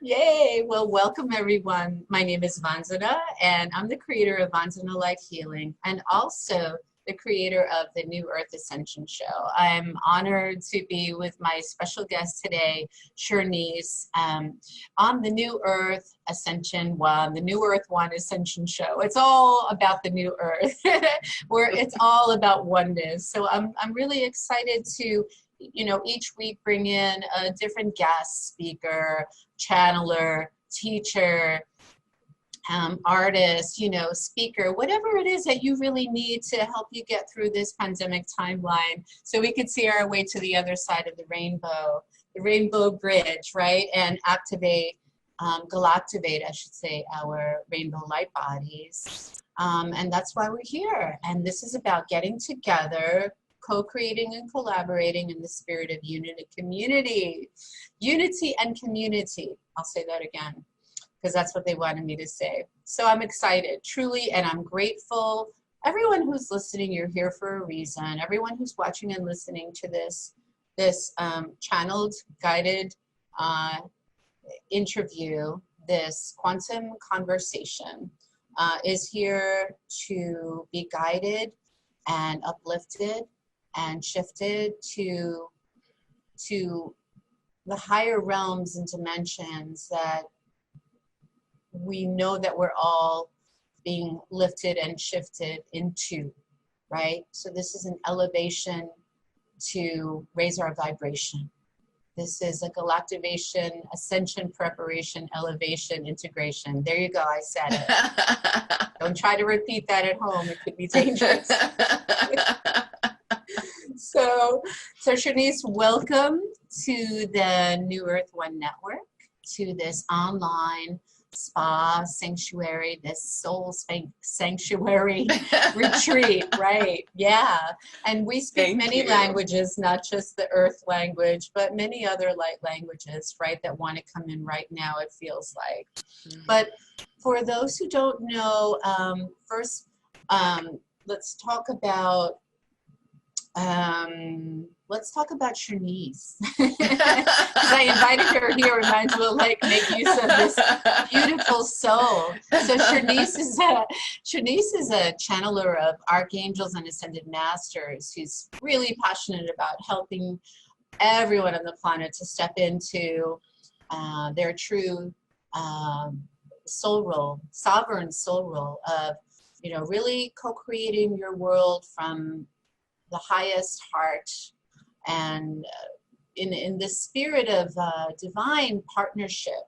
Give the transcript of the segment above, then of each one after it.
Yay! Well, welcome everyone. My name is Vanzana, and I'm the creator of Vanzana Life Healing, and also the creator of the New Earth Ascension Show. I'm honored to be with my special guest today, Shernice, on the New Earth Ascension One, the New Earth One Ascension Show. It's all about the New Earth, where it's all about oneness. So I'm really excited to, each week bring in a different guest speaker, channeler, teacher, artist, speaker, whatever it is that you really need to help you get through this pandemic timeline so we could see our way to the other side of the rainbow bridge, right? And galactivate, I should say, our rainbow light bodies. And that's why we're here. And this is about getting together, co-creating and collaborating in the spirit of unity and community. I'll say that again, because that's what they wanted me to say. So I'm excited, truly, and I'm grateful. Everyone who's listening, you're here for a reason. Everyone who's watching and listening to this channeled, guided interview, this quantum conversation, is here to be guided and uplifted and shifted to the higher realms and dimensions that we know that we're all being lifted and shifted into, right? So this is an elevation to raise our vibration. This is a galactivation, ascension, preparation, elevation, integration. There you go, I said it. Don't try to repeat that at home. It could be dangerous. So Chernise, welcome to the New Earth One Network, to this online spa sanctuary, this soul sanctuary retreat, right? Yeah. And we speak many languages, not just the earth language, but many other light languages, right, that want to come in right now, it feels like. But for those who don't know, first, let's talk about Chernise. Because I invited her here and might as well make use of this beautiful soul. So Chernise is a channeler of archangels and ascended masters who's really passionate about helping everyone on the planet to step into their true soul role, sovereign soul role of, really co-creating your world from the highest heart, and in the spirit of divine partnership,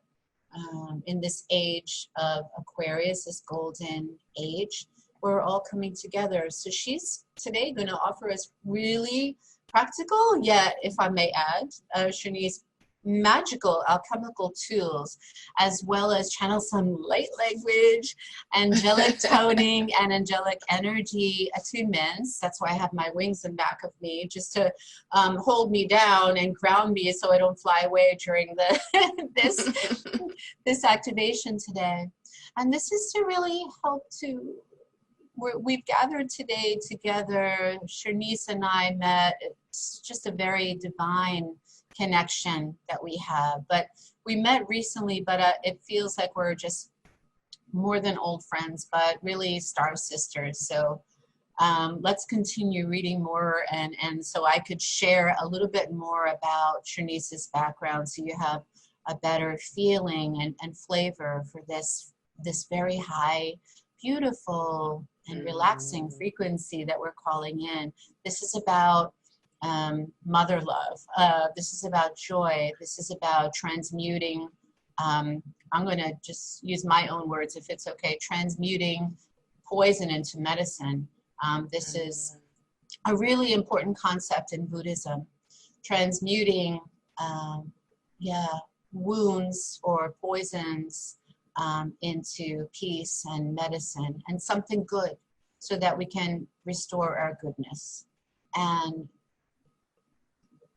in this age of Aquarius, this golden age, we're all coming together. So she's today going to offer us really practical, yet, if I may add, Chernise, magical alchemical tools, as well as channel some light language, angelic toning, and angelic energy attunements. That's why I have my wings in back of me, just to hold me down and ground me so I don't fly away during this activation today. And this is to really help to, we've gathered today together. Chernise and I met. It's just a very divine connection that we have, but we met recently, but it feels like we're just more than old friends, but really star sisters. So let's continue reading more, and so I could share a little bit more about Chernise's background, so you have a better feeling and flavor for this very high, beautiful and relaxing frequency that we're calling in. This is about mother love. This is about joy. This is about transmuting. I'm going to just use my own words, if it's okay, transmuting poison into medicine. This is a really important concept in Buddhism. Transmuting, wounds or poisons into peace and medicine and something good, so that we can restore our goodness. And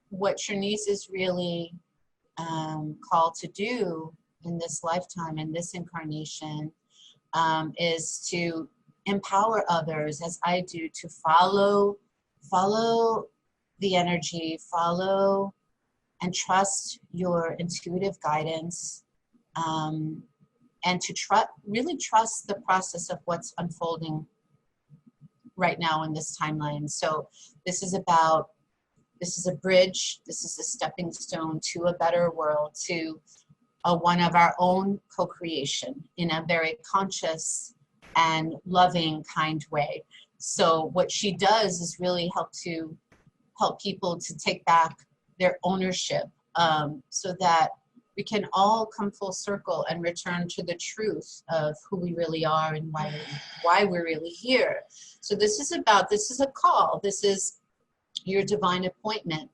what Chernise is really called to do in this lifetime, in this incarnation, is to empower others, as I do, to follow the energy, follow and trust your intuitive guidance, and to really trust the process of what's unfolding right now in this timeline. So this is a bridge, this is a stepping stone to a better world, to one of our own co-creation in a very conscious and loving, kind way. So what she does is really help people to take back their ownership, so that we can all come full circle and return to the truth of who we really are and why we're really here. So this is a call. This is your divine appointment.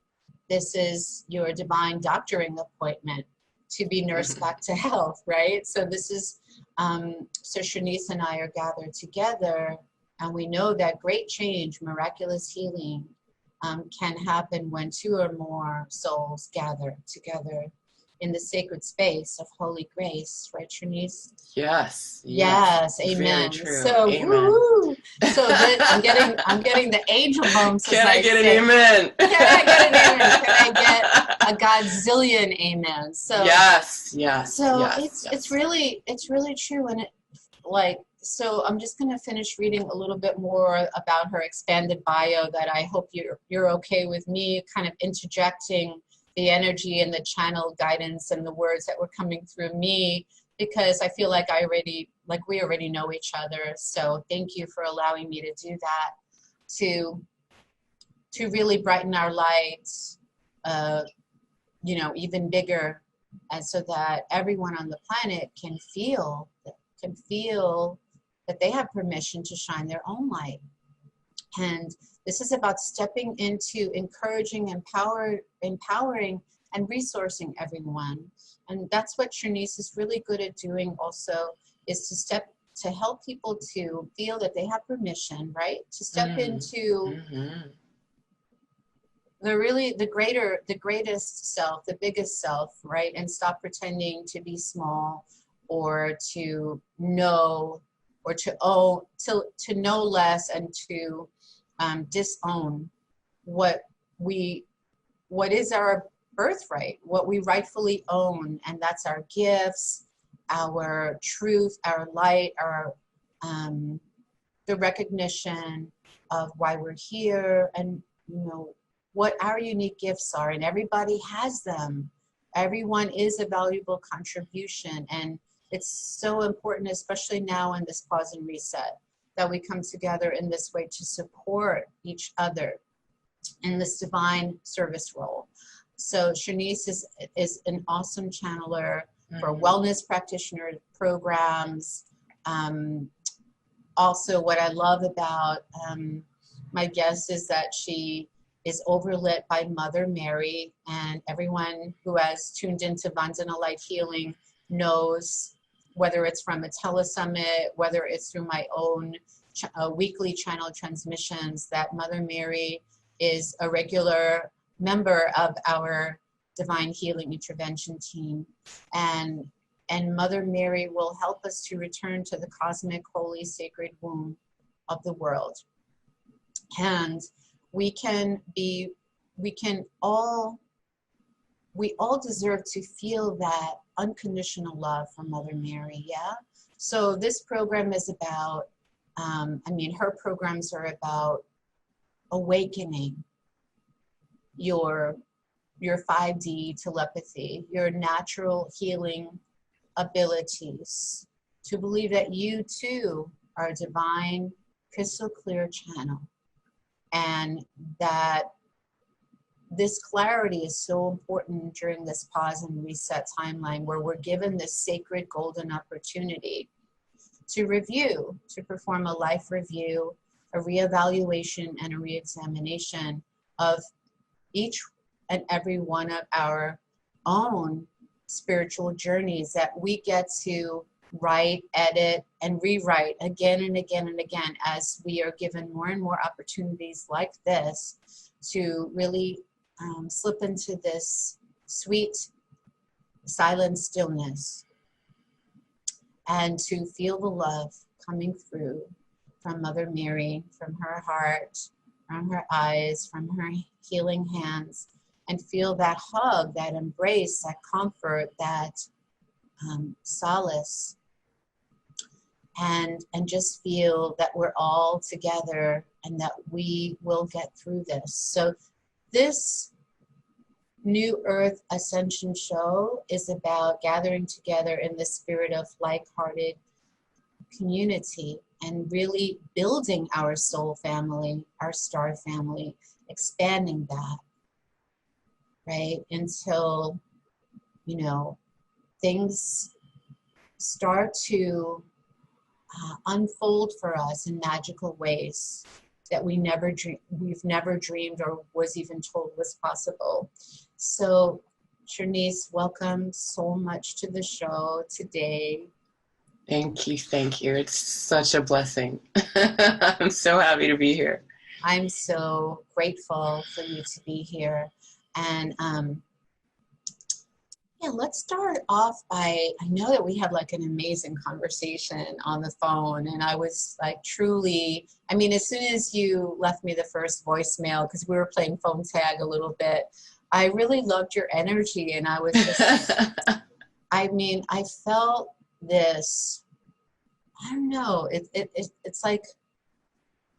This is your divine doctoring appointment to be nursed back to health, right? So this is, so Shernice and I are gathered together, and we know that great change, miraculous healing, can happen when two or more souls gather together in the sacred space of holy grace, right, Chernise? Yes. Yes, amen. Very true. So, amen. Woo! So I'm getting the angel bumps. Can I get an amen? Can I get an amen? Can I get a godzillion amen? So yes. So it's really true, and so I'm just going to finish reading a little bit more about her expanded bio that I hope you're okay with me kind of interjecting the energy and the channel guidance and the words that were coming through me, because I feel like we already know each other. So thank you for allowing me to do that, to really brighten our lights, even bigger, and so that everyone on the planet can feel that they have permission to shine their own light. And this is about stepping into encouraging, empowering, and resourcing everyone. And that's what Chernise is really good at doing also, is to help people to feel that they have permission, right? To step into the greatest self, the biggest self, right? And stop pretending to be small, or to know, or to know less, and to disown what is our birthright, what we rightfully own, and that's our gifts, our truth, our light, our the recognition of why we're here, and what our unique gifts are, and everybody has them. Everyone is a valuable contribution, and it's so important, especially now in this pause and reset, that we come together in this way to support each other in this divine service role. So Chernise is an awesome channeler for wellness practitioner programs. Also, what I love about my guest is that she is overlit by Mother Mary, and everyone who has tuned into Vandana Light Healing knows, whether it's from a telesummit, whether it's through my own weekly channel transmissions, that Mother Mary is a regular member of our Divine Healing Intervention team. And Mother Mary will help us to return to the cosmic, holy, sacred womb of the world. And we all deserve to feel that unconditional love from Mother Mary, yeah? So this program is about, her programs are about awakening your 5D telepathy, your natural healing abilities, to believe that you too are a divine, crystal clear channel, and that this clarity is so important during this pause and reset timeline, where we're given this sacred golden opportunity to review, to perform a life review, a reevaluation, and a reexamination of each and every one of our own spiritual journeys that we get to write, edit, and rewrite again and again and again, as we are given more and more opportunities like this to really slip into this sweet, silent stillness, and to feel the love coming through from Mother Mary, from her heart, from her eyes, from her healing hands, and feel that hug, that embrace, that comfort, that solace, and just feel that we're all together and that we will get through this. So this New Earth Ascension show is about gathering together in the spirit of like-hearted community and really building our soul family, our star family, expanding that, right? Until, you know, things start to unfold for us in magical ways that we've never dreamed or was even told was possible. So, Chernise, welcome so much to the show today. Thank you, thank you. It's such a blessing. I'm so happy to be here. I'm so grateful for you to be here. And yeah, let's start off by, I know that we had like an amazing conversation on the phone, and I was like truly, I mean, as soon as you left me the first voicemail, because we were playing phone tag a little bit, I really loved your energy, and I was just, I mean, I felt this, I don't know, it's like,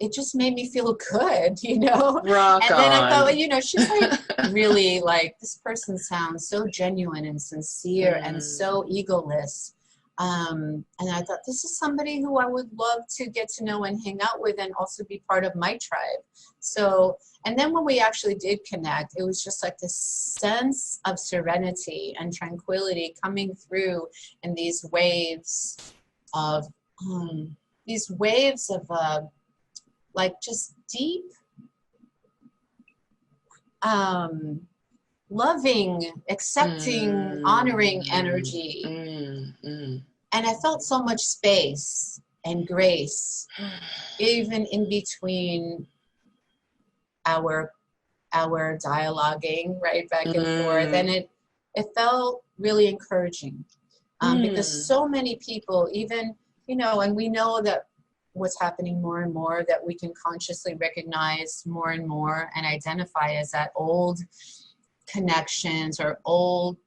it just made me feel good, you know? Rock and then on. I thought, well, you know, she's like really like, this person sounds so genuine and sincere and so egoless. And I thought, this is somebody who I would love to get to know and hang out with and also be part of my tribe. So, and then when we actually did connect, it was just like this sense of serenity and tranquility coming through in these waves of, like just deep, loving, accepting, honoring energy. And I felt so much space and grace, even in between our dialoguing, right, back and forth. And it felt really encouraging, because so many people, even, you know, and we know that what's happening more and more, that we can consciously recognize more and more and identify as that old connections or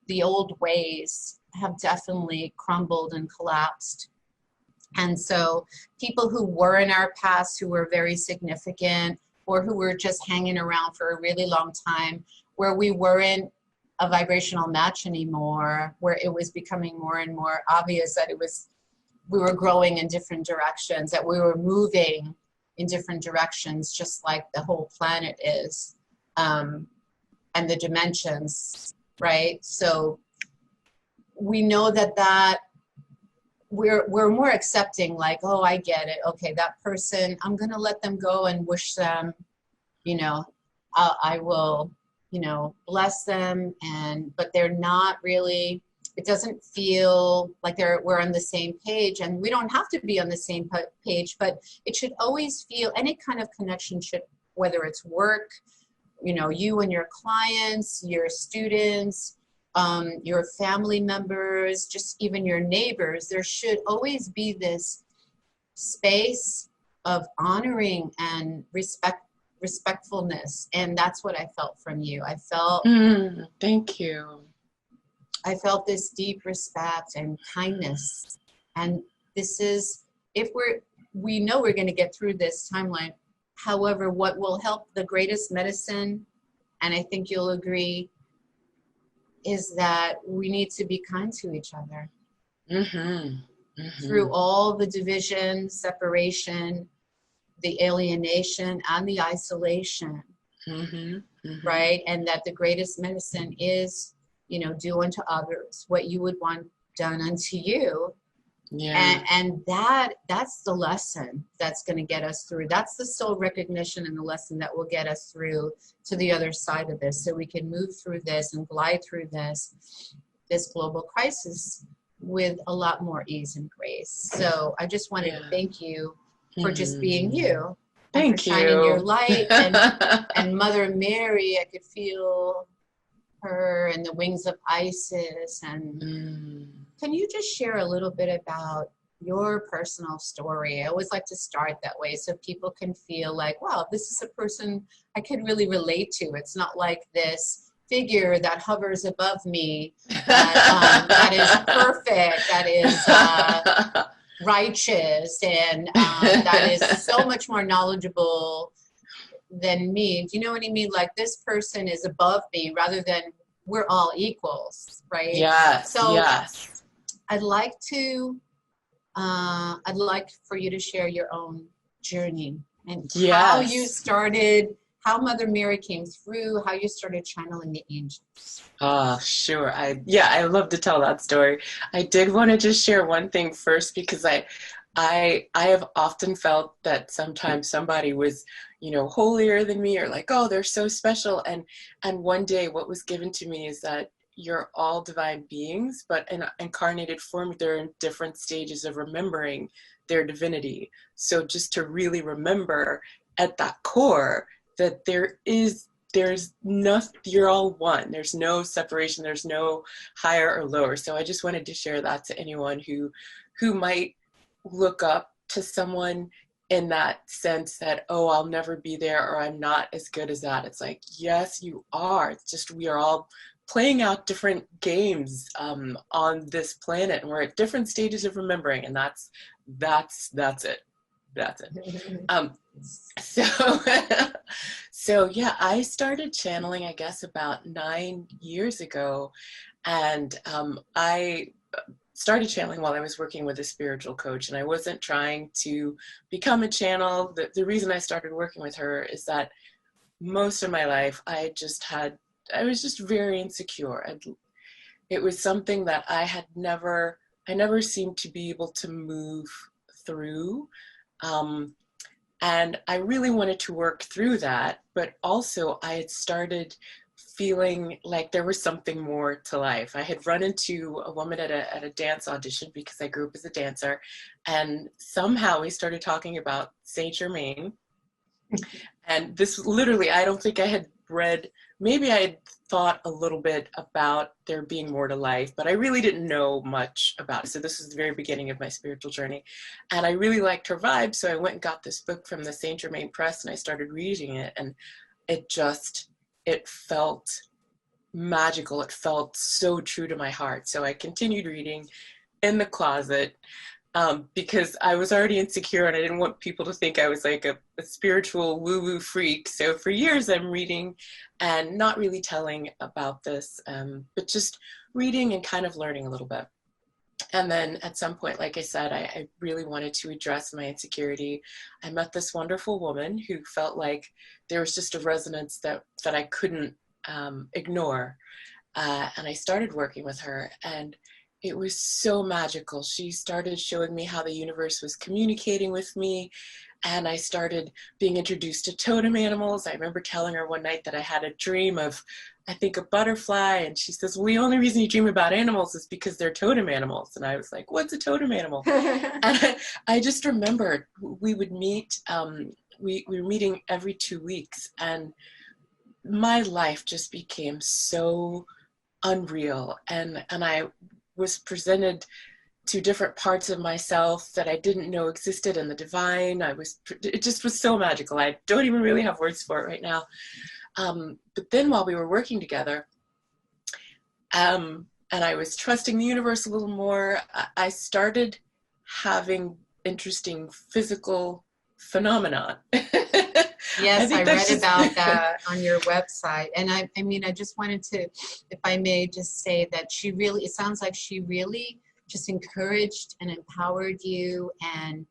the old ways have definitely crumbled and collapsed. And so people who were in our past, who were very significant, or who were just hanging around for a really long time, where we weren't a vibrational match anymore, where it was becoming more and more obvious that we were growing in different directions, that we were moving in different directions, just like the whole planet is, and the dimensions, right? So we know that we're more accepting, like, oh, I get it. Okay, that person, I'm gonna let them go and wish them, you know, I will, you know, bless them, but they're not really, it doesn't feel like we're on the same page, and we don't have to be on the same page, but it should always feel, any kind of connection should, whether it's work, you know, you and your clients, your students, your family members, just even your neighbors, there should always be this space of honoring and respectfulness. And that's what I felt from you. I felt, thank you. I felt this deep respect and kindness. And this is, if we know we're going to get through this timeline. However, what will help, the greatest medicine, and I think you'll agree, is that we need to be kind to each other. Through all the division, separation, the alienation, and the isolation, right? And that the greatest medicine is, you know, do unto others what you would want done unto you. Yeah. And that's the lesson that's going to get us through. That's the soul recognition and the lesson that will get us through to the other side of this, so we can move through this and glide through this global crisis with a lot more ease and grace. So I just wanted to thank you for just being you. Thank for you. Shining your light. And Mother Mary, I could feel her and the wings of Isis. And can you just share a little bit about your personal story? I always like to start that way, so people can feel like, wow, this is a person I can really relate to. It's not like this figure that hovers above me, that is perfect, that is righteous, and that is so much more knowledgeable than me. Do you know what I mean? Like, this person is above me rather than we're all equals, right? Yes, So yes. I'd like for you to share your own journey and how you started, how Mother Mary came through, how you started channeling the angels. Sure. I love to tell that story. I did want to just share one thing first, because I have often felt that sometimes somebody was, holier than me, or like, oh, they're so special. And one day what was given to me is that you're all divine beings, but in incarnated form, they're in different stages of remembering their divinity. So just to really remember at that core that there's nothing, you're all one. There's no separation. There's no higher or lower. So I just wanted to share that to anyone who might look up to someone in that sense that, oh, I'll never be there, or I'm not as good as that. It's like, yes, you are. It's just, we are all playing out different games on this planet, and we're at different stages of remembering, and that's it. That's it. So yeah, I started channeling, I guess, about 9 years ago, and I started channeling while I was working with a spiritual coach, and I wasn't trying to become a channel. The reason I started working with her is that most of my life I was just very insecure. It was something that I never seemed to be able to move through. And I really wanted to work through that, but also I had started feeling like there was something more to life. I had run into a woman at a dance audition, because I grew up as a dancer, and somehow we started talking about Saint Germain. And this literally, I don't think I had read, maybe I had thought a little bit about there being more to life, but I really didn't know much about it. So this was the very beginning of my spiritual journey. And I really liked her vibe, so I went and got this book from the Saint Germain Press, and I started reading it, and it felt magical. It felt so true to my heart. So I continued reading in the closet, because I was already insecure, and I didn't want people to think I was like a spiritual woo-woo freak. So for years I'm reading and not really telling about this, but just reading and kind of learning a little bit. And then at some point, like I said, I really wanted to address my insecurity. I met this wonderful woman who felt like there was just a resonance that I couldn't ignore. And I started working with her, and it was so magical. She started showing me how the universe was communicating with me, and I started being introduced to totem animals. I remember telling her one night that I had a dream of, I think, a butterfly, and she says, well, the only reason you dream about animals is because they're totem animals. And I was like, what's a totem animal? And I just remembered we would meet, we were meeting every 2 weeks, and my life just became so unreal, and I was presented to different parts of myself that I didn't know existed in the divine. It just was so magical. I don't even really have words for it right now. But then while we were working together, and I was trusting the universe a little more, I started having interesting physical phenomenon. Yes, I read about that on your website. And I mean, I just wanted to, if I may just say that it sounds like she really just encouraged and empowered you and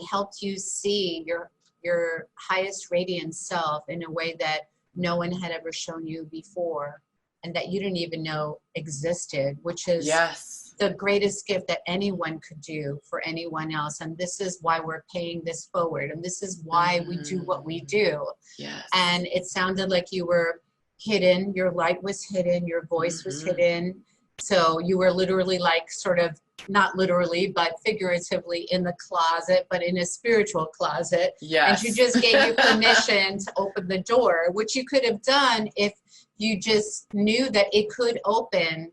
helped you see your highest radiant self in a way that no one had ever shown you before, and that you didn't even know existed, which is the greatest gift that anyone could do for anyone else. And this is why we're paying this forward, and this is why we do what we do. And it sounded like you were hidden, your light was hidden, your voice was hidden. So you were literally, like, sort of, not literally, but figuratively, in the closet, but in a spiritual closet. And she just gave you permission to open the door, which you could have done if you just knew that it could open.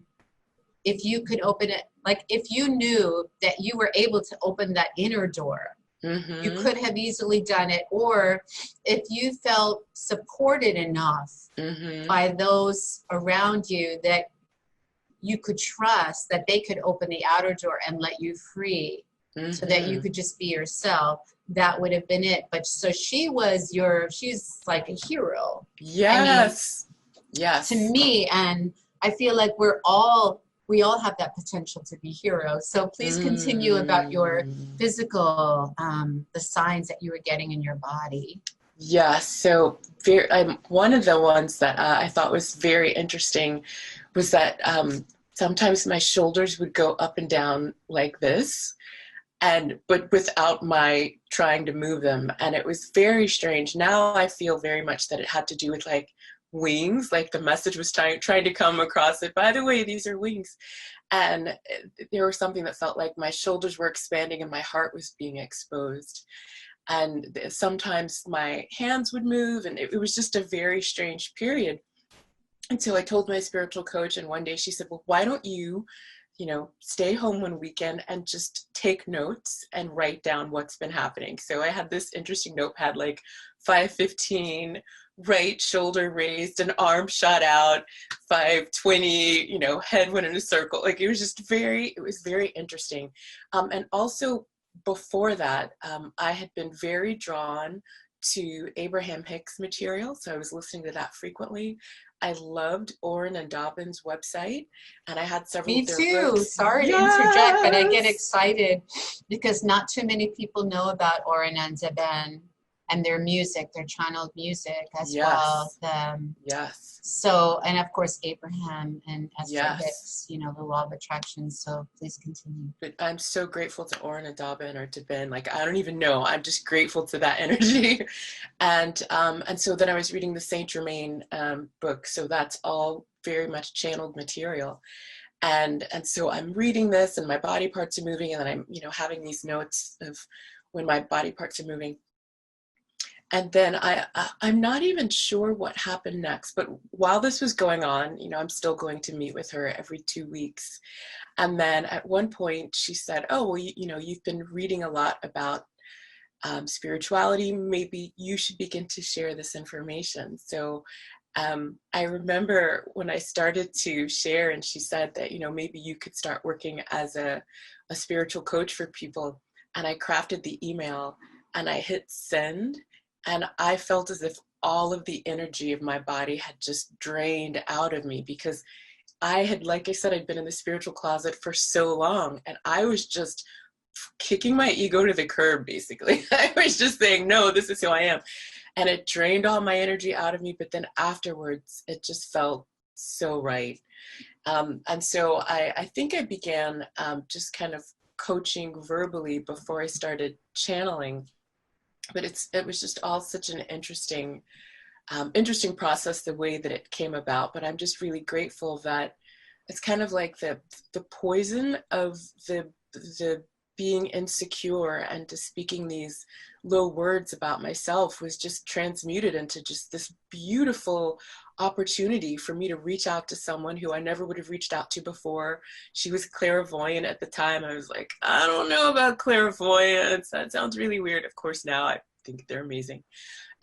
If you could open it, like if you knew that you were able to open that inner door, You Mm-hmm. could have easily done it. Or if you felt supported enough Mm-hmm. by those around you that you could trust that they could open the outer door and let you free so that you Mm-hmm. could just be yourself, that would have been it. But so she's like a hero. I mean, Yes. to Yes. me, and I feel like we all have that potential to be heroes. So please continue about your Mm. physical, the signs that you were getting in your body. Yeah, so one of the ones that I thought was very interesting was that sometimes my shoulders would go up and down like this, and but without my trying to move them, and it was very strange. Now I feel very much that it had to do with like wings, like the message was trying to come across it. By the way, these are wings, and there was something that felt like my shoulders were expanding and my heart was being exposed. And sometimes my hands would move, and it was just a very strange period. And so I told my spiritual coach, and one day she said, well, why don't you, stay home one weekend and just take notes and write down what's been happening. So I had this interesting notepad, like 5:15, right shoulder raised, an arm shot out, 5:20, head went in a circle. Like it was very interesting. And also before that, I had been very drawn to Abraham Hicks material. So I was listening to that frequently. I loved Orrin and Dobbin's website, and I had several Me of their too. books. Sorry to interject, but I get Yes. excited because not too many people know about Oren and Zeben and their music, their channeled music as well. Yes. Yes. So, and of course, Abraham and Esther Yes. Hicks, the law of attraction. So please continue. But I'm so grateful to Orrin and Dobbin, or to Ben. Like, I don't even know. I'm just grateful to that energy. And so then I was reading the Saint Germain book. So that's all very much channeled material. And so I'm reading this, and my body parts are moving, and then I'm having these notes of when my body parts are moving. And then I'm not even sure what happened next, but while this was going on, I'm still going to meet with her every 2 weeks. And then at one point she said, oh, well, you've been reading a lot about spirituality. Maybe you should begin to share this information. So I remember when I started to share, and she said that, maybe you could start working as a spiritual coach for people. And I crafted the email and I hit send, and I felt as if all of the energy of my body had just drained out of me, because like I said, I'd been in the spiritual closet for so long, and I was just kicking my ego to the curb, basically. I was just saying, no, this is who I am. And it drained all my energy out of me. But then afterwards, it just felt so right. And so I think I began just kind of coaching verbally before I started channeling. But it was just all such an interesting process, the way that it came about. But I'm just really grateful that it's kind of like the poison of the being insecure and to speaking these low words about myself was just transmuted into just this beautiful opportunity for me to reach out to someone who I never would have reached out to before. She was clairvoyant at the time. I was like, I don't know about clairvoyance. That sounds really weird. Of course, now I think they're amazing.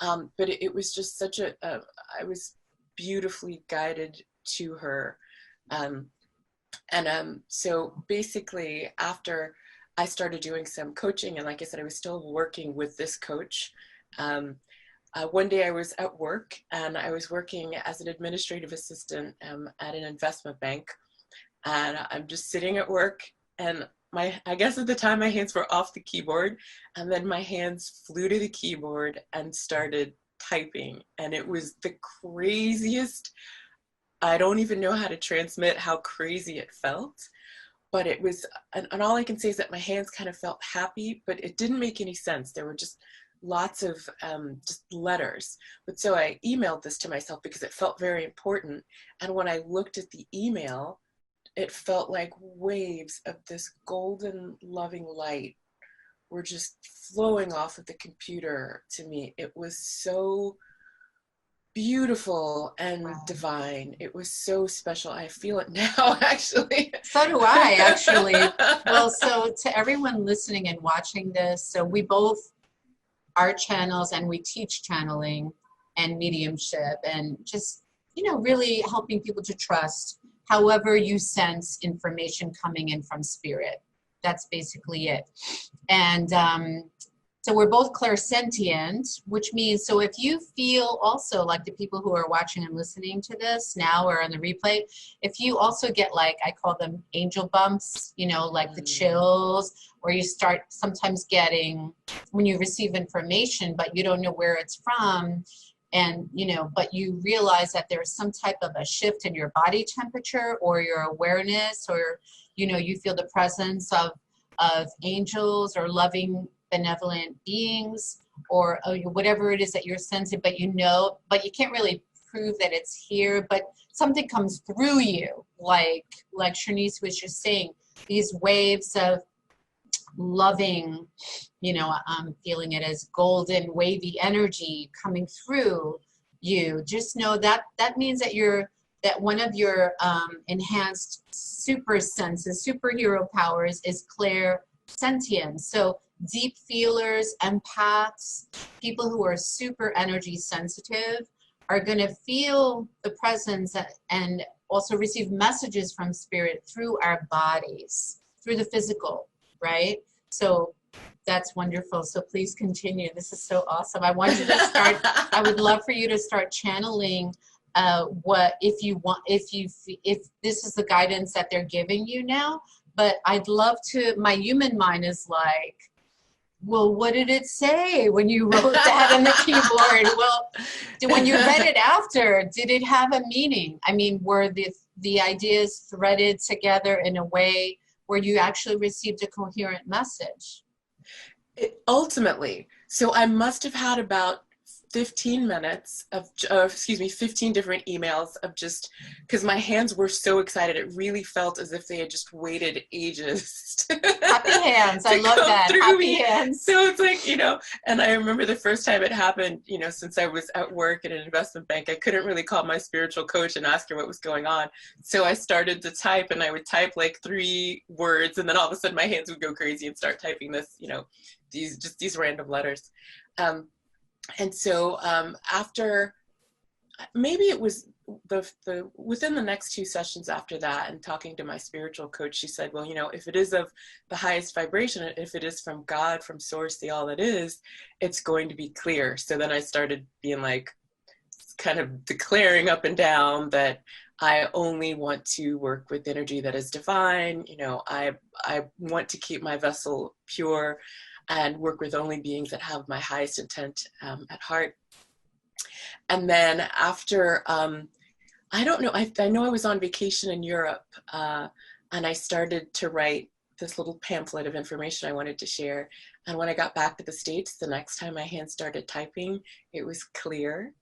But it was just I was beautifully guided to her. So basically, after I started doing some coaching, and like I said, I was still working with this coach. One day I was at work, and I was working as an administrative assistant at an investment bank. And I'm just sitting at work, and I guess at the time my hands were off the keyboard, and then my hands flew to the keyboard and started typing. And it was the craziest. I don't even know how to transmit how crazy it felt, but it was, and all I can say is that my hands kind of felt happy, but it didn't make any sense. There were just lots of just letters. But so I emailed this to myself because it felt very important. And when I looked at the email, it felt like waves of this golden loving light were just flowing off of the computer to me. It was so beautiful and Wow. divine. It was so special. I feel it now, actually. So do I, actually. Well, so to everyone listening and watching this, so we both are channels and we teach channeling and mediumship and just, really helping people to trust however you sense information coming in from spirit. That's basically it. And so we're both clairsentient, which means, so if you feel also like the people who are watching and listening to this now or on the replay, if you also get like, I call them angel bumps, like the chills, or you start sometimes getting, when you receive information, but you don't know where it's from, and, but you realize that there's some type of a shift in your body temperature or your awareness, or, you feel the presence of angels or loving benevolent beings, or whatever it is that you're sensing, but but you can't really prove that it's here, but something comes through you, like Shernice was just saying, these waves of loving, I'm feeling it as golden wavy energy coming through you. Just know that means that one of your enhanced super senses, superhero powers, is clairsentience. So deep feelers, empaths, people who are super energy sensitive are going to feel the presence and also receive messages from spirit through our bodies, through the physical, right? So that's wonderful. So please continue. This is so awesome. I want you to start, I would love for you to start channeling what, if this is the guidance that they're giving you now, but I'd love to, my human mind is like, well, what did it say when you wrote that on the keyboard? Well, when you read it after, did it have a meaning? I mean, were the ideas threaded together in a way where you actually received a coherent message? Ultimately. So I must have had about 15 minutes of, 15 different emails of just, because my hands were so excited. It really felt as if they had just waited ages. Happy hands. I love that. Happy hands. So it's like, and I remember the first time it happened, since I was at work at an investment bank, I couldn't really call my spiritual coach and ask her what was going on. So I started to type, and I would type like 3 words, and then all of a sudden my hands would go crazy and start typing this, these random letters. And so after, maybe it was within the next 2 sessions after that, and talking to my spiritual coach, she said, well, if it is of the highest vibration, if it is from God, from source, the all that is, it's going to be clear. So then I started being like, kind of declaring up and down that I only want to work with energy that is divine. I want to keep my vessel pure and work with only beings that have my highest intent at heart. And then after, I don't know, I know I was on vacation in Europe, and I started to write this little pamphlet of information I wanted to share. And when I got back to the States, the next time my hand started typing, it was clear.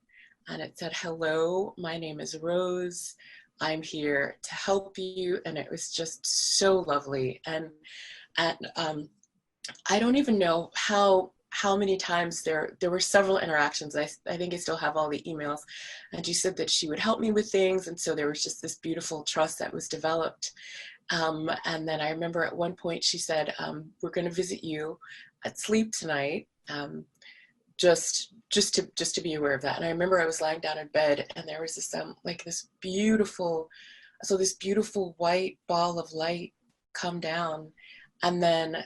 And it said, hello, my name is Rose. I'm here to help you. And it was just so lovely. And I don't even know how many times there were several interactions. I think I still have all the emails. And she said that she would help me with things. And so there was just this beautiful trust that was developed. And then I remember at one point she said, we're going to visit you at sleep tonight. Just to be aware of that. And I remember I was lying down in bed, and there was this beautiful white ball of light come down, and then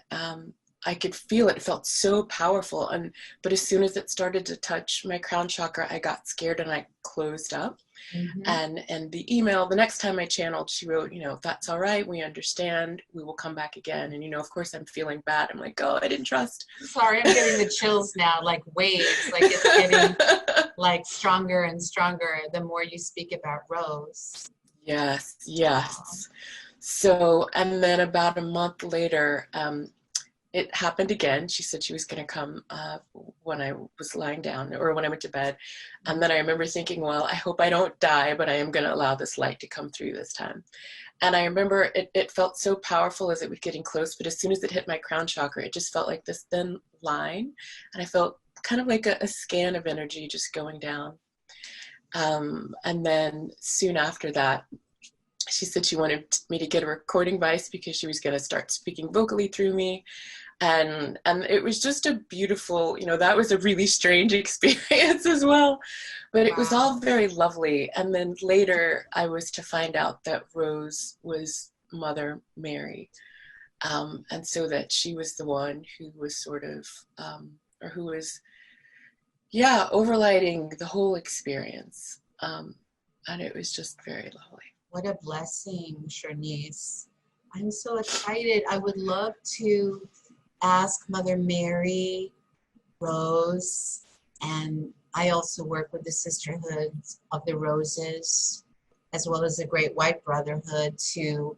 I could feel it. It felt so powerful, but as soon as it started to touch my crown chakra, I got scared and I closed up. Mm-hmm. And the email, the next time I channeled, she wrote, that's all right, we understand, we will come back again. And of course I'm feeling bad. I'm like, oh, I didn't trust. Sorry, I'm getting the chills now, like waves, like it's getting like stronger and stronger the more you speak about Rose. Yes. So, and then about a month later, it happened again. She said she was going to come when I was lying down, or when I went to bed. And then I remember thinking, well, I hope I don't die, but I am going to allow this light to come through this time. And I remember it felt so powerful as it was getting close, but as soon as it hit my crown chakra, it just felt like this thin line. And I felt kind of like a scan of energy just going down. And then soon after that, she said she wanted me to get a recording device because she was going to start speaking vocally through me. And it was just a beautiful, that was a really strange experience as well, but it was all very lovely. And then later I was to find out that Rose was Mother Mary. And so that she was the one who was sort of, or who was, overlighting the whole experience. And it was just very lovely. What a blessing, Shernice. I'm so excited. I would love to ask Mother Mary, Rose, and I also work with the Sisterhood of the Roses, as well as the Great White Brotherhood, to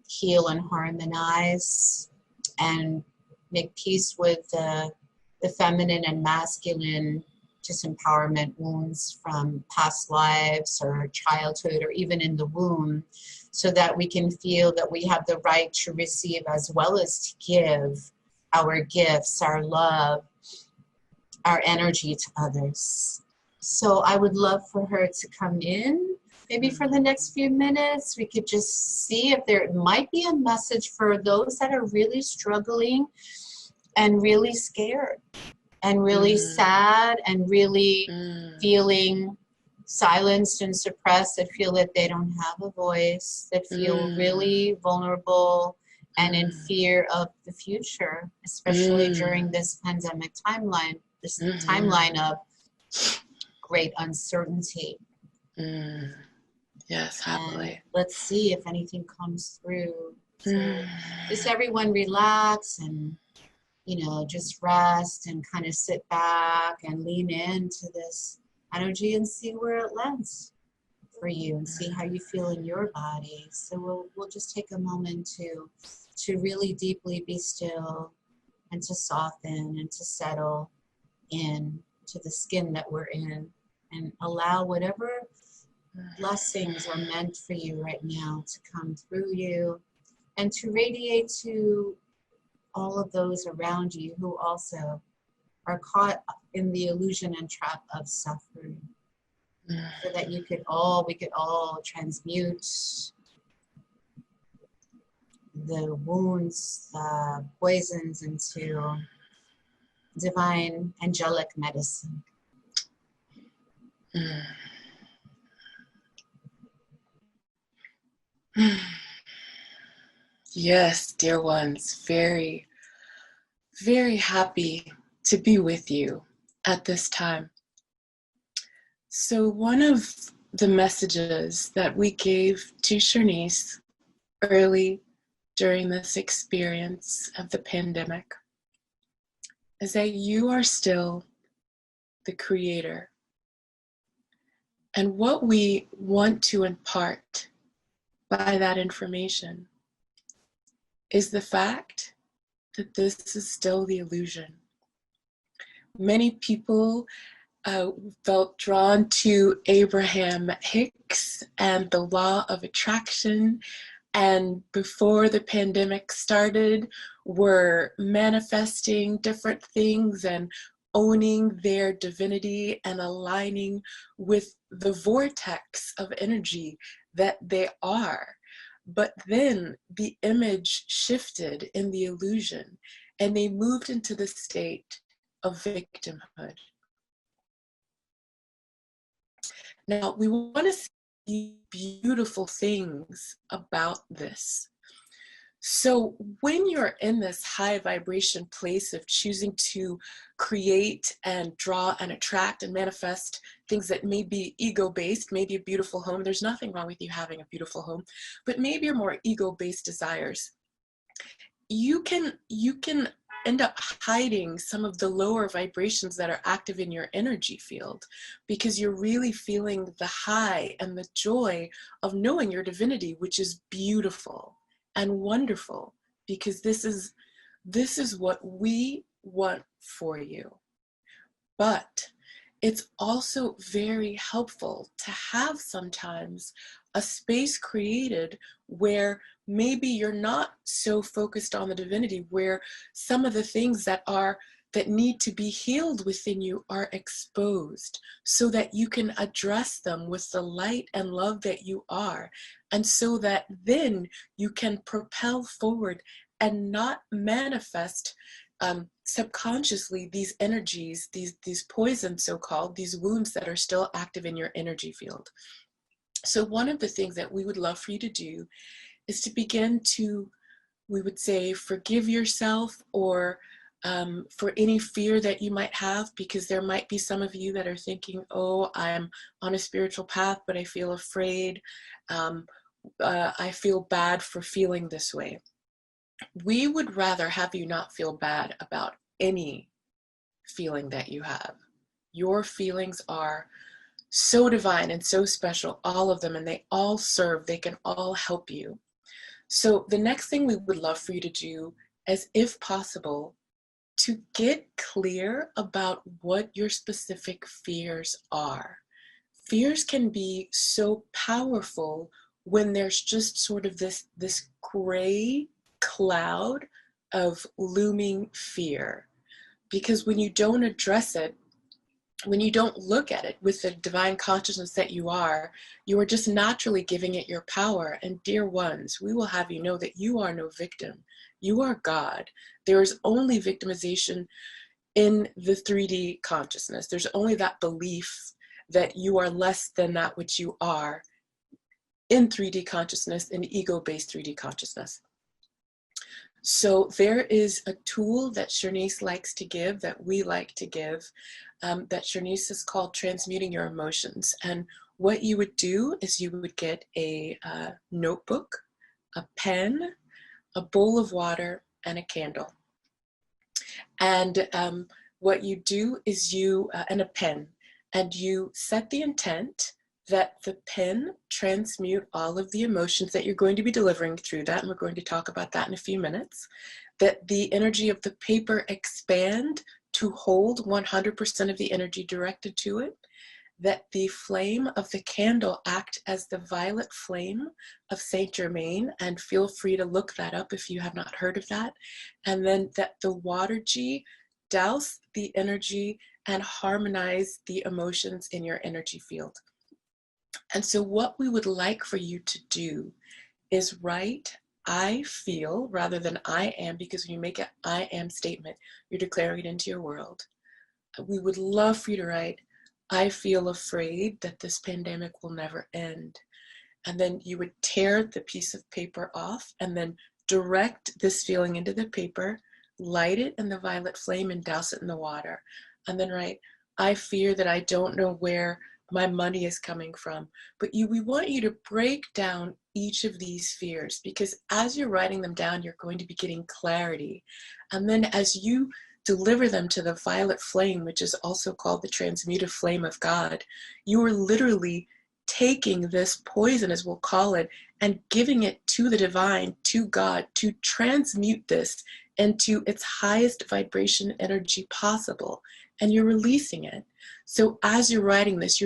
heal and harmonize and make peace with the feminine and masculine disempowerment wounds from past lives or childhood or even in the womb, so that we can feel that we have the right to receive as well as to give our gifts, our love, our energy to others. So I would love for her to come in. Maybe for the next few minutes, we could just see if there might be a message for those that are really struggling and really scared and really sad and really feeling silenced and suppressed, that feel that they don't have a voice, that feel really vulnerable and in fear of the future, especially during this pandemic timeline, this timeline of great uncertainty. Yes, happily. And let's see if anything comes through. So just everyone relax and, just rest and kind of sit back and lean into this energy and see where it lands for you and see how you feel in your body. So we'll just take a moment to really deeply be still and to soften and to settle in to the skin that we're in, and allow whatever blessings are meant for you right now to come through you and to radiate to all of those around you who also are caught in the illusion and trap of suffering, so that we could all transmute the wounds, the poisons into divine angelic medicine. Yes, dear ones, very, very happy to be with you at this time. So one of the messages that we gave to Shernice early during this experience of the pandemic is that you are still the creator. And what we want to impart by that information is the fact that this is still the illusion. Many people felt drawn to Abraham Hicks and the law of attraction, and before the pandemic started were manifesting different things and owning their divinity and aligning with the vortex of energy that they are. But then the image shifted in the illusion and they moved into the state of victimhood. Now, we want to see beautiful things about this. So when you're in this high vibration place of choosing to create and draw and attract and manifest things that may be ego-based, maybe a beautiful home, there's nothing wrong with you having a beautiful home, but maybe your more ego-based desires, you can end up hiding some of the lower vibrations that are active in your energy field, because you're really feeling the high and the joy of knowing your divinity, which is beautiful and wonderful, because this is what we want for you. But it's also very helpful to have sometimes a space created where maybe you're not so focused on the divinity, where some of the things that are that need to be healed within you are exposed so that you can address them with the light and love that you are. And so that then you can propel forward and not manifest subconsciously these energies, these poisons, so-called, these wounds that are still active in your energy field. So one of the things that we would love for you to do is to begin to, we would say, forgive yourself, or for any fear that you might have, because there might be some of you that are thinking, oh, I'm on a spiritual path, but I feel afraid. I feel bad for feeling this way. We would rather have you not feel bad about any feeling that you have. Your feelings are so divine and so special, all of them, and they all serve, they can all help you. So the next thing we would love for you to do is, if possible, to get clear about what your specific fears are. Fears can be so powerful when there's just sort of this gray cloud of looming fear. Because when you don't address it, when you don't look at it with the divine consciousness that you are just naturally giving it your power. And dear ones, we will have you know that you are no victim. You are God. There is only victimization in the 3D consciousness. There's only that belief that you are less than that which you are in 3D consciousness, in ego-based 3D consciousness. So there is a tool that Shernice likes to give, that we like to give, that Shernice is called Transmuting Your Emotions. And what you would do is you would get a notebook, a pen, a bowl of water, and a candle. And what you do is and a pen, and you set the intent that the pen transmute all of the emotions that you're going to be delivering through that, and we're going to talk about that in a few minutes, that the energy of the paper expand to hold 100% of the energy directed to it, that the flame of the candle act as the violet flame of Saint Germain, and feel free to look that up if you have not heard of that, and then that the water G douse the energy and harmonize the emotions in your energy field. And so what we would like for you to do is write I feel rather than I am, because when you make an I am statement, you're declaring it into your world. We would love for you to write, I feel afraid that this pandemic will never end. And then you would tear the piece of paper off and then direct this feeling into the paper, light it in the violet flame and douse it in the water. And then write, I fear that I don't know where my money is coming from. But we want you to break down each of these fears, because as you're writing them down, you're going to be getting clarity. And then as you deliver them to the violet flame, which is also called the transmutive flame of God, you are literally taking this poison, as we'll call it, and giving it to the divine, to God, to transmute this into its highest vibration energy possible. And you're releasing it. So as you're writing this,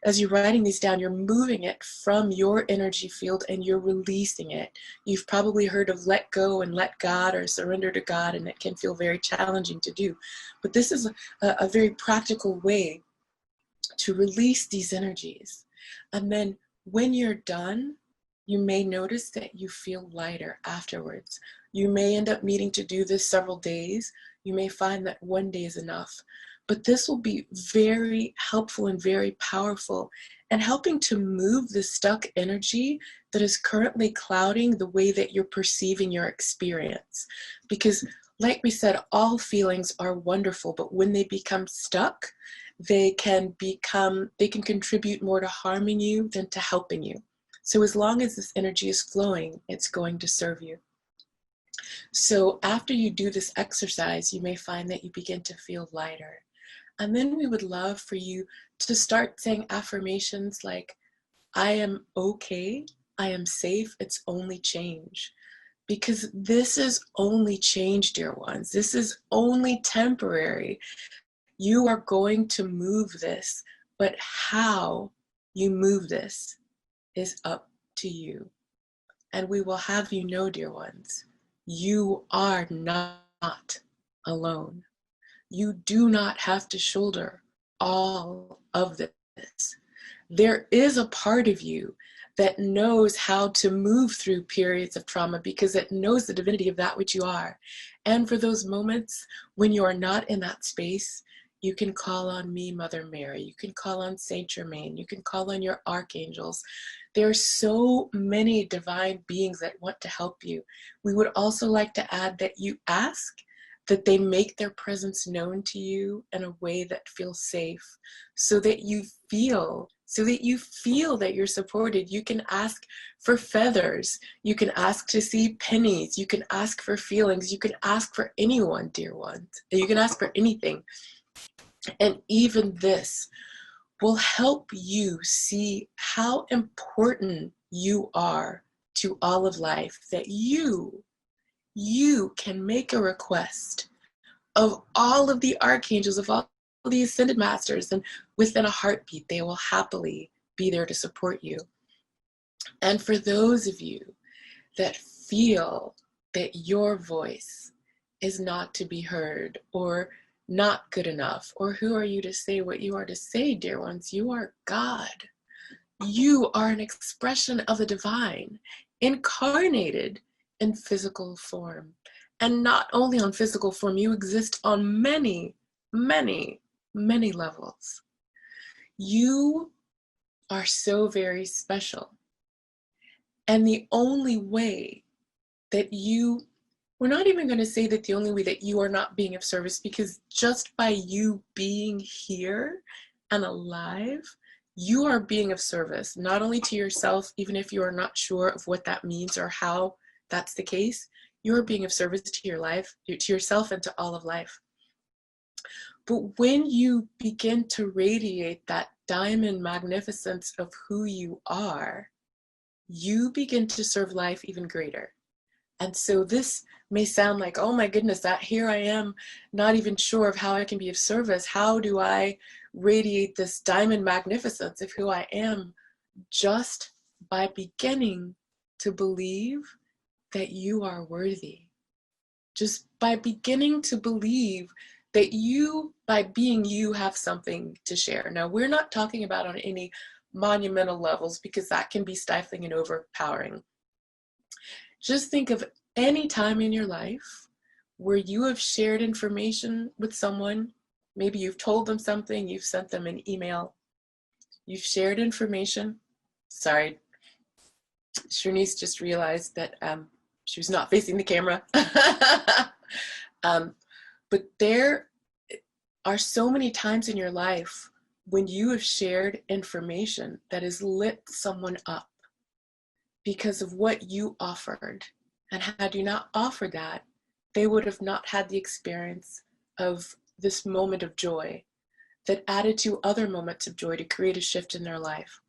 as you're writing these down, you're moving it from your energy field and you're releasing it. You've probably heard of let go and let God, or surrender to God, and it can feel very challenging to do. But this is a very practical way to release these energies. And then when you're done, you may notice that you feel lighter afterwards. You may end up needing to do this several days. You may find that one day is enough. But this will be very helpful and very powerful, and helping to move the stuck energy that is currently clouding the way that you're perceiving your experience. Because like we said, all feelings are wonderful, but when they become stuck, they can contribute more to harming you than to helping you. So as long as this energy is flowing, it's going to serve you. So after you do this exercise, you may find that you begin to feel lighter. And then we would love for you to start saying affirmations like, I am okay, I am safe, it's only change. Because this is only change, dear ones. This is only temporary. You are going to move this, but how you move this is up to you. And we will have you know, dear ones, you are not alone. You do not have to shoulder all of this. There is a part of you that knows how to move through periods of trauma because it knows the divinity of that which you are. And for those moments when you are not in that space, you can call on me, Mother Mary. You can call on Saint Germain. You can call on your archangels. There are so many divine beings that want to help you. We would also like to add that you ask that they make their presence known to you in a way that feels safe, so that you feel that you're supported. You can ask for feathers. You can ask to see pennies. You can ask for feelings. You can ask for anyone, dear ones. You can ask for anything. And even this will help you see how important you are to all of life, that you can make a request of all of the archangels, of all the ascended masters, and within a heartbeat, they will happily be there to support you. And for those of you that feel that your voice is not to be heard or not good enough, or who are you to say what you are to say, dear ones? You are God. You are an expression of the divine, incarnated in physical form. And not only on physical form, you exist on many, many, many levels. You are so very special. And the only way that we're not even going to say that the only way that you are not being of service, because just by you being here and alive, you are being of service, not only to yourself, even if you are not sure of what that means or how that's the case, you are being of service to your life, to yourself, and to all of life. But when you begin to radiate that diamond magnificence of who you are, you begin to serve life even greater. And so this may sound like, oh my goodness, that here I am, not even sure of how I can be of service. How do I radiate this diamond magnificence of who I am? Just by beginning to believe that you are worthy. Just by beginning to believe that you, by being you, have something to share. Now, we're not talking about on any monumental levels, because that can be stifling and overpowering. Just think of any time in your life where you have shared information with someone. Maybe you've told them something, you've sent them an email, you've shared information. Sorry, Shernice just realized that she was not facing the camera. But there are so many times in your life when you have shared information that has lit someone up because of what you offered. And had you not offered that, they would have not had the experience of this moment of joy that added to other moments of joy to create a shift in their life.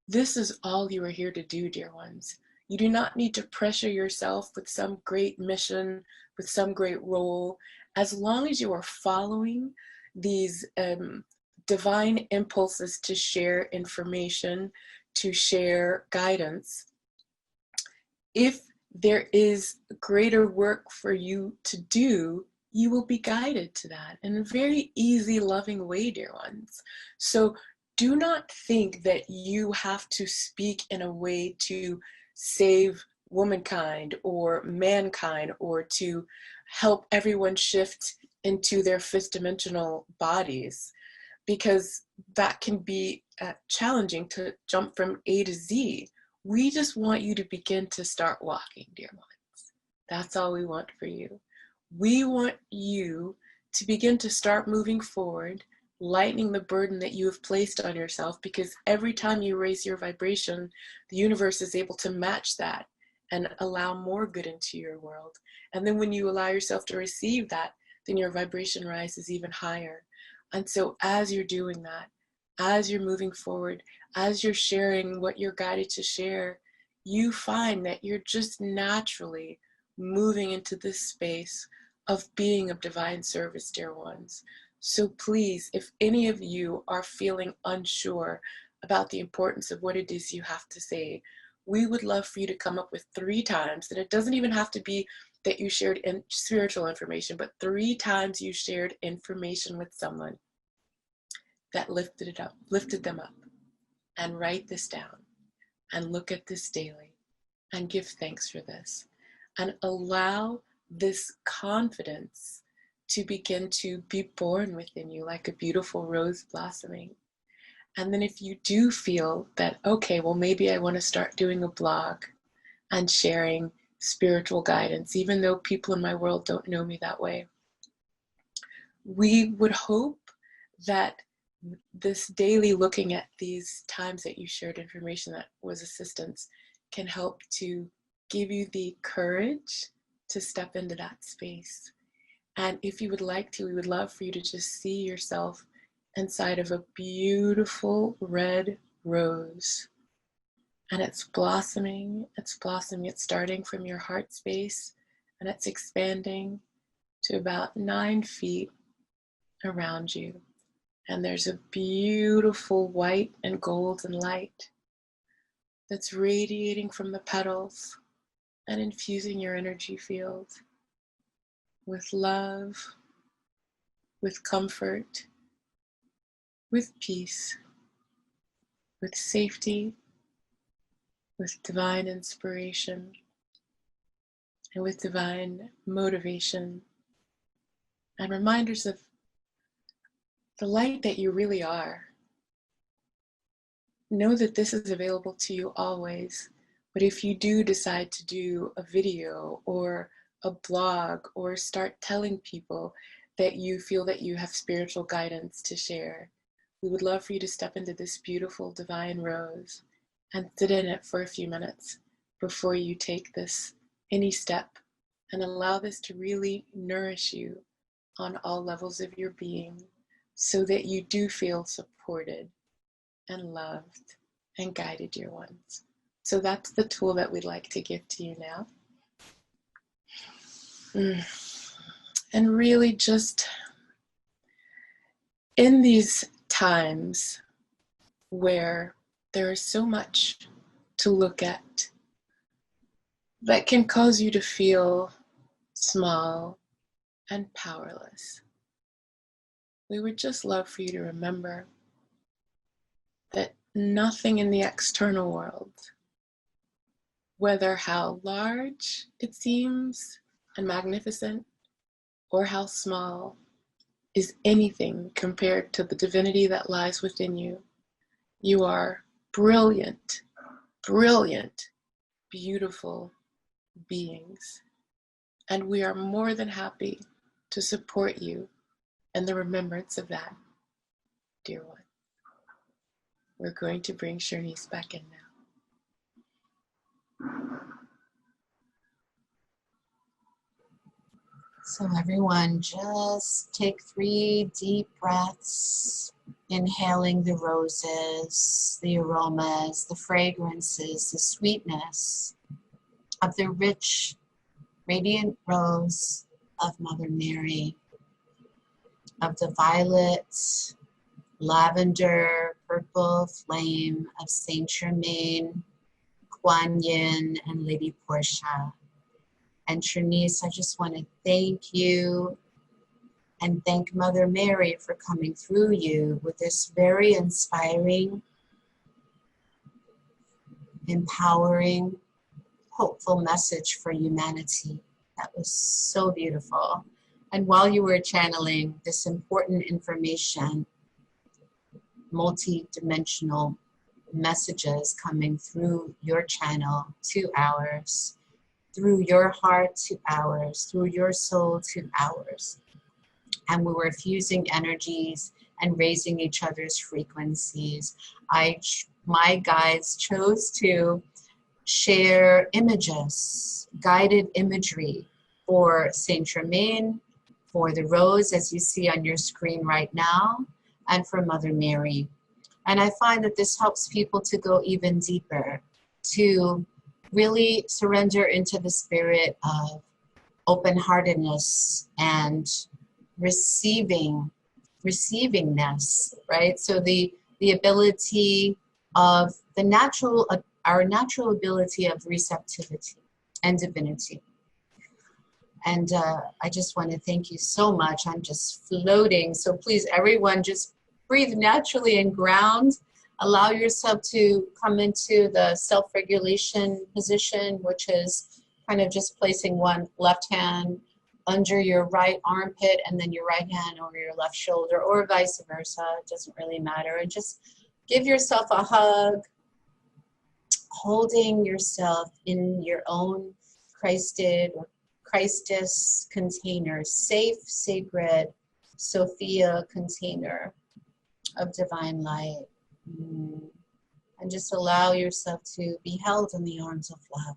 This is all you are here to do, dear ones. You do not need to pressure yourself with some great mission, with some great role. As long as you are following these divine impulses to share information, to share guidance, if there is greater work for you to do, you will be guided to that in a very easy, loving way, dear ones. So do not think that you have to speak in a way to save womankind or mankind or to help everyone shift into their fifth dimensional bodies, because that can be challenging to jump from A to Z. We just want you to begin to start walking, dear ones. That's all we want for you. We want you to begin to start moving forward, lightening the burden that you have placed on yourself, because every time you raise your vibration, the universe is able to match that and allow more good into your world. And then when you allow yourself to receive that, then your vibration rises even higher. And so as you're doing that, as you're moving forward, as you're sharing what you're guided to share, you find that you're just naturally moving into this space of being of divine service, dear ones. So please, if any of you are feeling unsure about the importance of what it is you have to say, we would love for you to come up with 3 times, and it doesn't even have to be that you shared spiritual information, but 3 times you shared information with someone that lifted them up. And write this down and look at this daily and give thanks for this and allow this confidence to begin to be born within you like a beautiful rose blossoming. And then if you do feel that, okay, well, maybe I want to start doing a blog and sharing spiritual guidance, even though people in my world don't know me that way, we would hope that this daily looking at these times that you shared information that was assistance can help to give you the courage to step into that space. And if you would like to, we would love for you to just see yourself inside of a beautiful red rose. And it's blossoming, it's starting from your heart space, and it's expanding to about 9 feet around you. And there's a beautiful white and golden light that's radiating from the petals and infusing your energy field with love, with comfort, with peace, with safety, with divine inspiration, and with divine motivation, and reminders of the light that you really are. Know that this is available to you always, but if you do decide to do a video or a blog or start telling people that you feel that you have spiritual guidance to share, we would love for you to step into this beautiful divine rose and sit in it for a few minutes before you take this any step, and allow this to really nourish you on all levels of your being, so that you do feel supported and loved and guided, dear ones. So that's the tool that we'd like to give to you now. And really just in these times where there is so much to look at that can cause you to feel small and powerless, we would just love for you to remember that nothing in the external world, whether how large it seems and magnificent or how small, is anything compared to the divinity that lies within you. You are brilliant, brilliant, beautiful beings. And we are more than happy to support you in the remembrance of that, dear one. We're going to bring Shernice back in now. So everyone, just take 3 deep breaths, inhaling the roses, the aromas, the fragrances, the sweetness of the rich, radiant rose of Mother Mary, of the violet, lavender, purple flame of Saint Germain, Kuan Yin, and Lady Portia. And Chernise, I just want to thank you and thank Mother Mary for coming through you with this very inspiring, empowering, hopeful message for humanity. That was so beautiful. And while you were channeling this important information, multi-dimensional messages coming through your channel to ours, through your heart to ours, through your soul to ours. And we were fusing energies and raising each other's frequencies. My guides chose to share images, guided imagery for Saint Germain, for the rose as you see on your screen right now, and for Mother Mary. And I find that this helps people to go even deeper, to really surrender into the spirit of open-heartedness and receiving this, right? So the ability of our natural ability of receptivity and divinity. And I just want to thank you so much. I'm just floating. So please, everyone, just breathe naturally and ground. Allow yourself to come into the self-regulation position, which is kind of just placing one left hand under your right armpit and then your right hand over your left shoulder, or vice versa. It doesn't really matter. And just give yourself a hug, holding yourself in your own Christed or Christus container, safe, sacred, Sophia container of divine light. And just allow yourself to be held in the arms of love.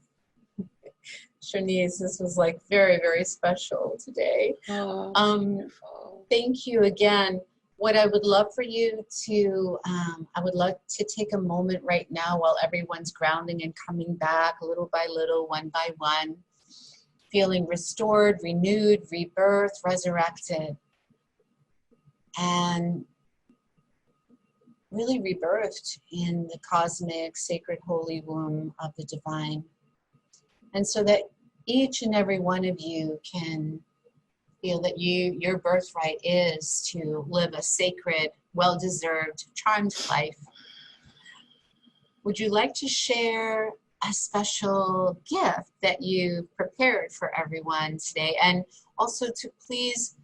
Chernise, this was like very, very special today. Oh, beautiful. Thank you again. What I would love for you to, I would love to take a moment right now while everyone's grounding and coming back little by little, one by one, feeling restored, renewed, rebirthed, resurrected, and really rebirthed in the cosmic, sacred, holy womb of the divine. And so that each and every one of you can feel that your birthright is to live a sacred, well-deserved, charmed life. Would you like to share a special gift that you prepared for everyone today? And also to please,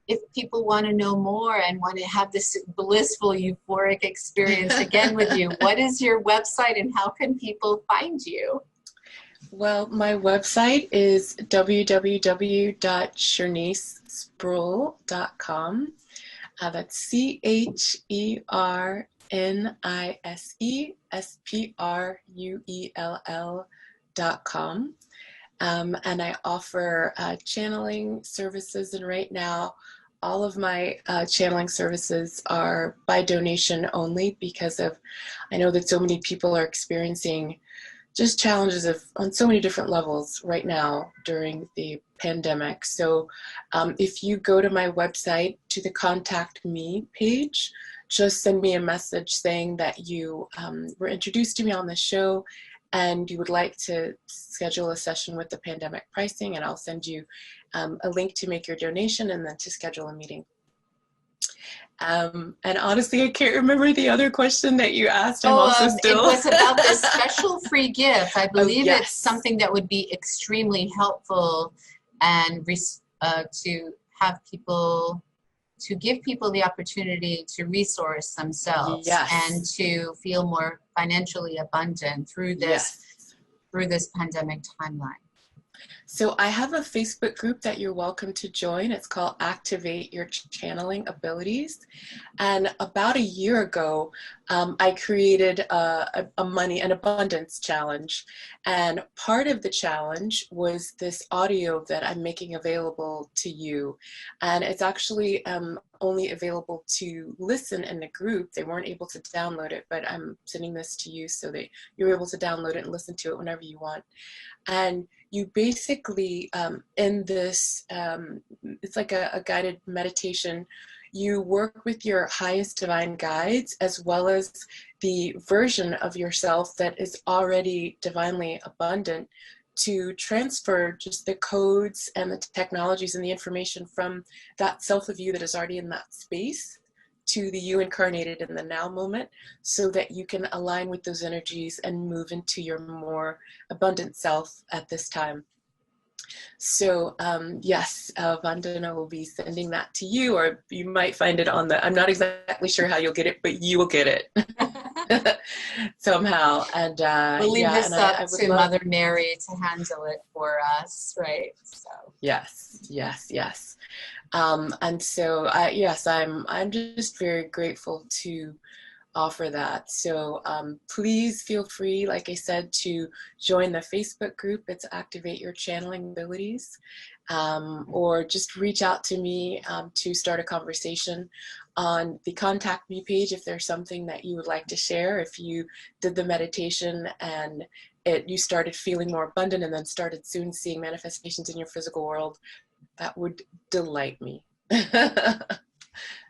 if people want to know more and want to have this blissful, euphoric experience again with you, what is your website and how can people find you? Well, my website is www.chernisespruell.com. That's CHERNISESPRUELL.com. And I offer channeling services, and right now all of my channeling services are by donation only, because of, I know that so many people are experiencing just challenges on so many different levels right now during the pandemic. So if you go to my website, to the Contact Me page, just send me a message saying that you were introduced to me on the show and you would like to schedule a session with the pandemic pricing, and I'll send you a link to make your donation and then to schedule a meeting. And honestly, I can't remember the other question that you asked. I'm also still... It was about this special free gift. I believe yes. It's something that would be extremely helpful and to have people, to give people the opportunity to resource themselves yes. and to feel more financially abundant through this, yes. through this pandemic timeline. So I have a Facebook group that you're welcome to join. It's called Activate Your Channeling Abilities. And about a year ago, I created an abundance challenge. And part of the challenge was this audio that I'm making available to you. And it's actually only available to listen in the group. They weren't able to download it, but I'm sending this to you so that you're able to download it and listen to it whenever you want. And you basically, in this, it's like a guided meditation, you work with your highest divine guides, as well as the version of yourself that is already divinely abundant, to transfer just the codes and the technologies and the information from that self of you that is already in that space to the you incarnated in the now moment, so that you can align with those energies and move into your more abundant self at this time. So yes, Vandana will be sending that to you, or you might find it on the, I'm not exactly sure how you'll get it, but you will get it somehow. And we'll leave this up to love... Mother Mary to handle it for us, right? So yes, yes, yes. And so yes, I'm just very grateful to offer that. So please feel free, like I said, to join the Facebook group. It's Activate Your Channeling Abilities, or just reach out to me to start a conversation on the Contact Me page if there's something that you would like to share. If you did the meditation and you started feeling more abundant and then started soon seeing manifestations in your physical world, that would delight me.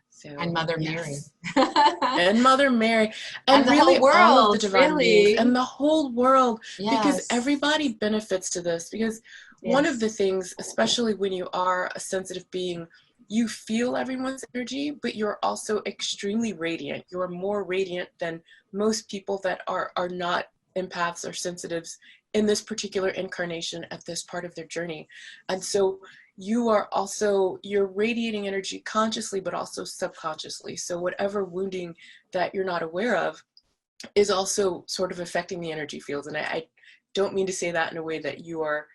So, and Mother yes. Mary. And Mother Mary. And the really whole world, all of the divine really. beings, and the whole world, Yes. because everybody benefits to this, because one of Yes. the things, especially when you are a sensitive being, you feel everyone's energy, but you're also extremely radiant. You're more radiant than most people that are not empaths or sensitives in this particular incarnation at this part of their journey. And so you're radiating energy consciously, but also subconsciously. So whatever wounding that you're not aware of is also sort of affecting the energy fields. And I don't mean to say that in a way that you are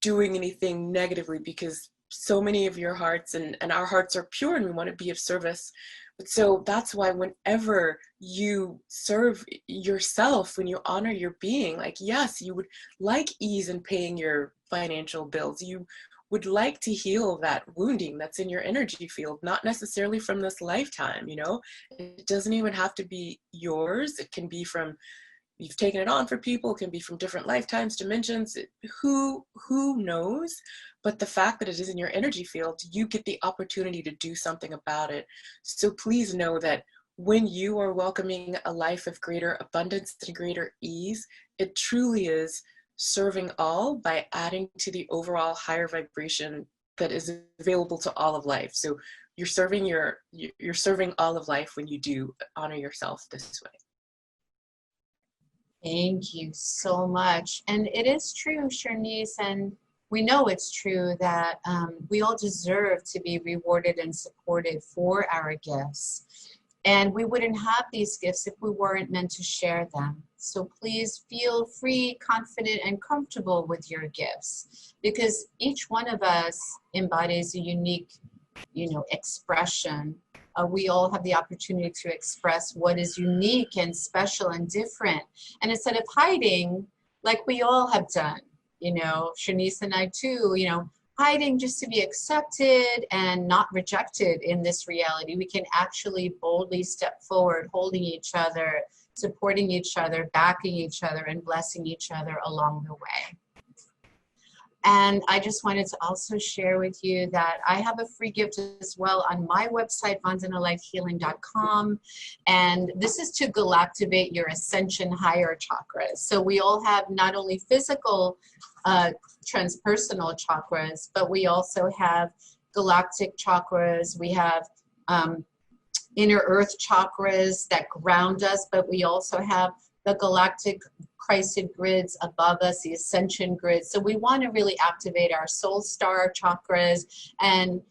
doing anything negatively, because so many of your hearts and our hearts are pure and we want to be of service. But so that's why whenever you serve yourself, when you honor your being, like, yes, you would like ease in paying your financial bills. You would like to heal that wounding that's in your energy field, not necessarily from this lifetime, you know? It doesn't even have to be yours. It can be from, you've taken it on for people, it can be from different lifetimes, dimensions, who knows? But the fact that it is in your energy field, you get the opportunity to do something about it. So please know that when you are welcoming a life of greater abundance and greater ease, it truly is serving all by adding to the overall higher vibration that is available to all of life. So you're serving all of life when you do honor yourself this way. Thank you so much. And it is true, Shernice, and we know it's true that we all deserve to be rewarded and supported for our gifts. And we wouldn't have these gifts if we weren't meant to share them. So please feel free, confident, and comfortable with your gifts, because each one of us embodies a unique, expression. We all have the opportunity to express what is unique and special and different. And instead of hiding, like we all have done, Chernise and I too, hiding just to be accepted and not rejected in this reality, we can actually boldly step forward, holding each other, supporting each other, backing each other, and blessing each other along the way. And I just wanted to also share with you that I have a free gift as well on my website, vanzanalifehealing.com. And this is to galactivate your ascension higher chakras. So we all have not only physical transpersonal chakras, but we also have galactic chakras. We have inner earth chakras that ground us, but we also have the galactic Christed grids above us, the ascension grids. So we want to really activate our soul star chakras and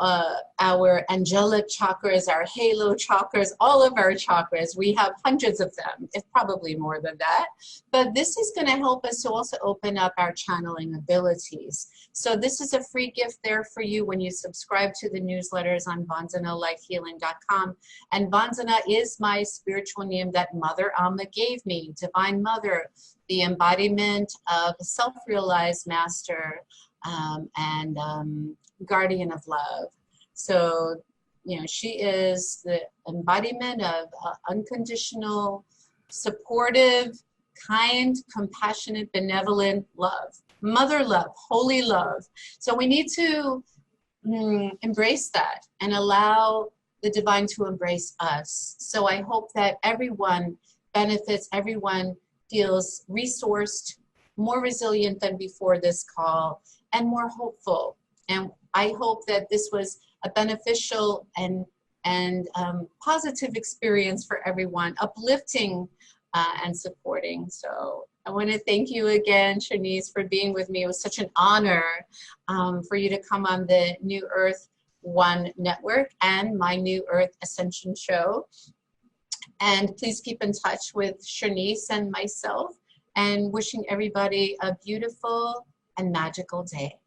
our angelic chakras, our halo chakras, all of our chakras. We have hundreds of them. It's probably more than that. But this is going to help us to also open up our channeling abilities. So this is a free gift there for you when you subscribe to the newsletters on vanzanalifehealing.com. And Vanzana is my spiritual name that Mother Amma gave me, Divine Mother, the embodiment of a self-realized master and guardian of love. So, she is the embodiment of unconditional, supportive, kind, compassionate, benevolent love, mother love, holy love. So we need to embrace that and allow the divine to embrace us. So I hope that everyone benefits, everyone feels resourced, more resilient than before this call, and more hopeful. And I hope that this was a beneficial and positive experience for everyone, uplifting and supporting. So I want to thank you again, Chernise, for being with me. It was such an honor for you to come on the New Earth One Network and my New Earth Ascension show. And please keep in touch with Chernise and myself, and wishing everybody a beautiful and magical day.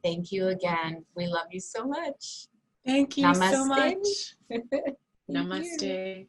Thank you again. We love you so much. Thank you Namaste. so much. Thank Namaste. you.